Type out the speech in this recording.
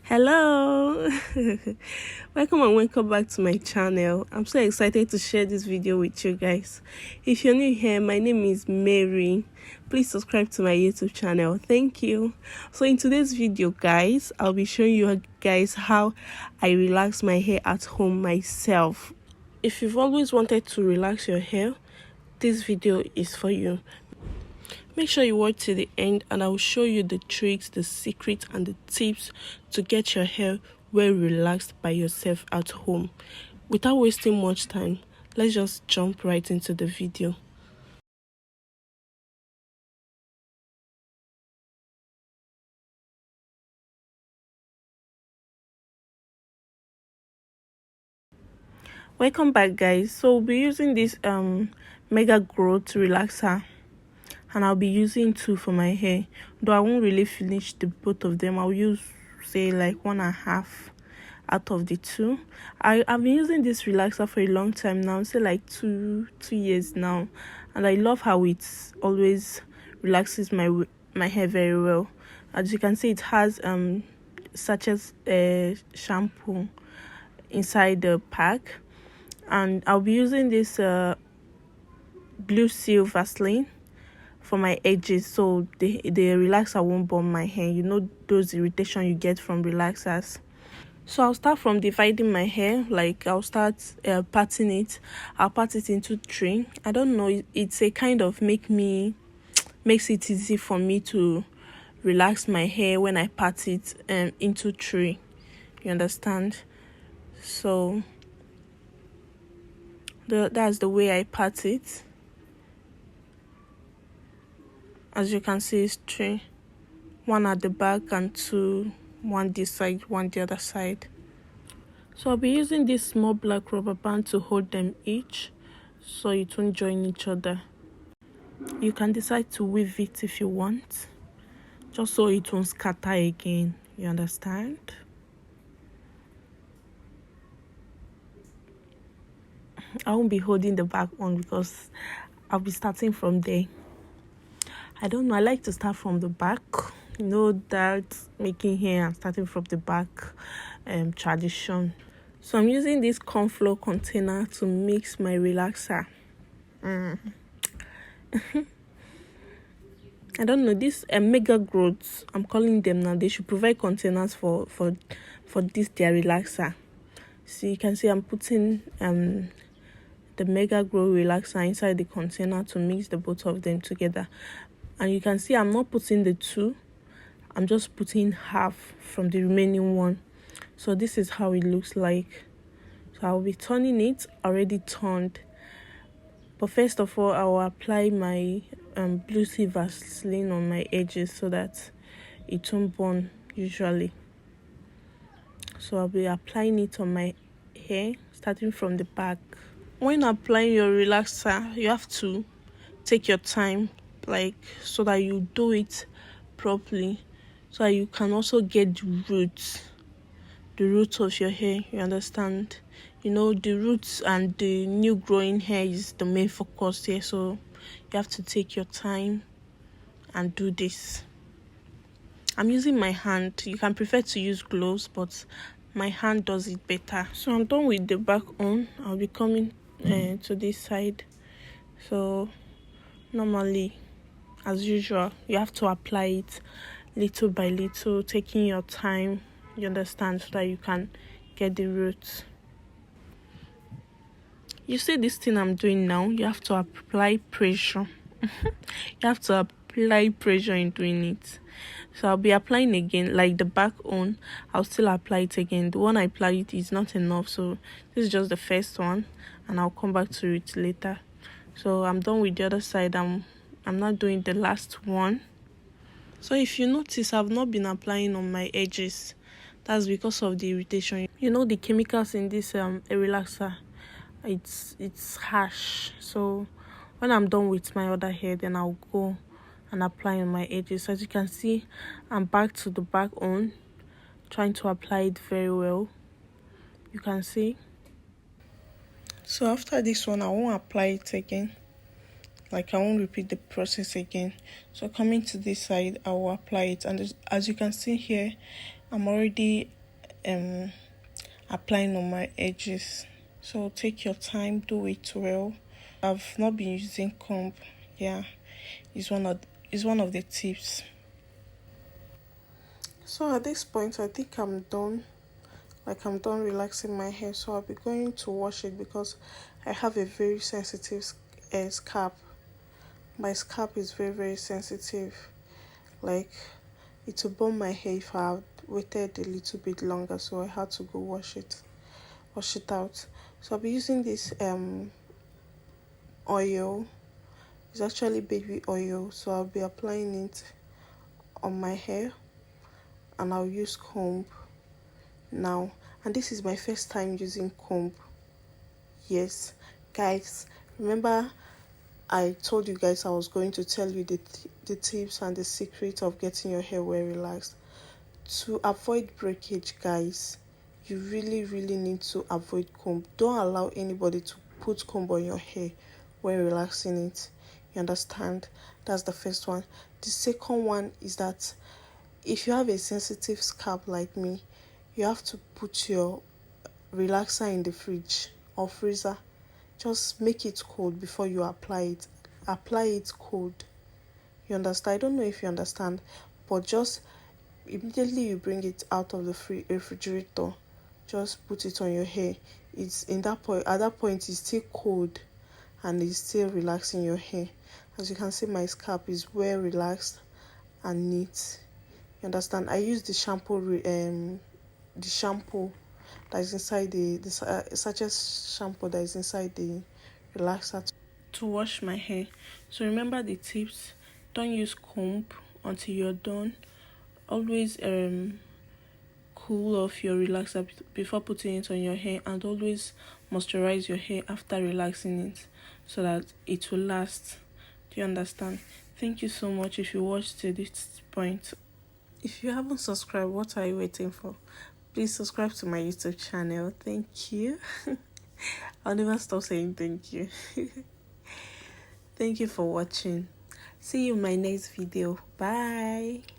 Hello. welcome back to my channel. I'm so excited to share this video with you guys. If you're new here, my name is Mary. Please subscribe to my YouTube channel. Thank you. So in today's video, guys, I'll be showing you guys how I relax my hair at home myself. If you've always wanted to relax your hair, this video is for you. Make sure you watch to the end and I will show you the tricks, the secrets and the tips to get your hair well relaxed by yourself at home. Without wasting much time, let's just jump right into the video. Welcome back, guys. So we'll be using this mega growth relaxer, and I'll be using two for my hair, though I won't really finish the both of them. I'll use say like 1.5 out of the two. I've been using this relaxer for a long time now, say like two years now, and I love how it always relaxes my hair very well. As you can see, it has such as shampoo inside the pack, and I'll be using this blue seal Vaseline for my edges, so the relaxer won't burn my hair. You know those irritation you get from relaxers. So I'll start from dividing my hair. Like I'll start parting it. I'll part it into three. I don't know, it's a kind of makes it easy for me to relax my hair when I part it into three. You understand? So that's the way I part it. As you can see, it's three. One at the back and two, one this side, one the other side. So I'll be using this small black rubber band to hold them each, so it won't join each other. You can decide to weave it if you want, just so it won't scatter again. You understand? I won't be holding the back one because I'll be starting from there. I don't know, I like to start from the back. You know that making hair and starting from the back tradition. So I'm using this corn flour container to mix my relaxer. I don't know, this mega growths, I'm calling them now, they should provide containers for this their relaxer. So you can see I'm putting the mega grow relaxer inside the container to mix the both of them together. And you can see I'm not putting the two, I'm just putting half from the remaining one. So this is how it looks like. So I'll be turning it, already turned. But first of all, I will apply my blue sea Vaseline on my edges so that it won't burn usually. So I'll be applying it on my hair, starting from the back. When applying your relaxer, you have to take your time, like so that you do it properly, so that you can also get the roots of your hair. You understand? You know, the roots and the new growing hair is the main focus here, so you have to take your time and do this. I'm using my hand. You can prefer to use gloves, but my hand does it better. So I'm done with the back on. I'll be coming to this side. So normally, as usual, you have to apply it little by little, taking your time. You understand? So that you can get the roots. You see this thing I'm doing now, you have to apply pressure. You have to apply pressure in doing it. So I'll be applying again, like the back on, I'll still apply it again. The one I applied is not enough, so this is just the first one, and I'll come back to it later. So I'm done with the other side. I'm not doing the last one. So if you notice, I've not been applying on my edges. That's because of the irritation. You know, the chemicals in this relaxer, it's harsh. So when I'm done with my other hair, then I'll go and apply on my edges. As you can see, I'm back to the back on, trying to apply it very well. You can see. So after this one, I won't apply it again. Like I won't repeat the process again. So coming to this side, I will apply it, and as you can see here, I'm already applying on my edges. So take your time, do it well. I've not been using comb. Yeah, it's one of the tips. So at this point, I think I'm done. Like I'm done relaxing my hair. So I'll be going to wash it because I have a very sensitive scalp. My scalp is very sensitive. Like it will burn my hair if I had waited a little bit longer. So I had to go wash it out. So I'll be using this oil. It's actually baby oil, so I'll be applying it on my hair, and I'll use comb now. And this is my first time using comb. Yes, guys, remember I told you guys I was going to tell you the tips and the secret of getting your hair well relaxed. To avoid breakage, guys, you really need to avoid comb. Don't allow anybody to put comb on your hair when relaxing it. You understand? That's the first one. The second one is that if you have a sensitive scalp like me, you have to put your relaxer in the fridge or freezer. Just make it cold before you apply it. Apply it cold. You understand? I don't know if you understand, but just immediately you bring it out of the refrigerator, just put it on your hair. It's in that point, at that point it's still cold and it's still relaxing your hair. As you can see, my scalp is well relaxed and neat. You understand? I use the shampoo that is inside the sachet shampoo that is inside the relaxer to wash my hair. So remember the tips. Don't use comb until you're done. Always cool off your relaxer before putting it on your hair, and always moisturize your hair after relaxing it so that it will last. Do you understand? Thank you so much if you watched to this point. If you haven't subscribed, what are you waiting for? Please subscribe to my YouTube channel. Thank you. I'll never stop saying thank you. Thank you for watching. See you in my next video. Bye.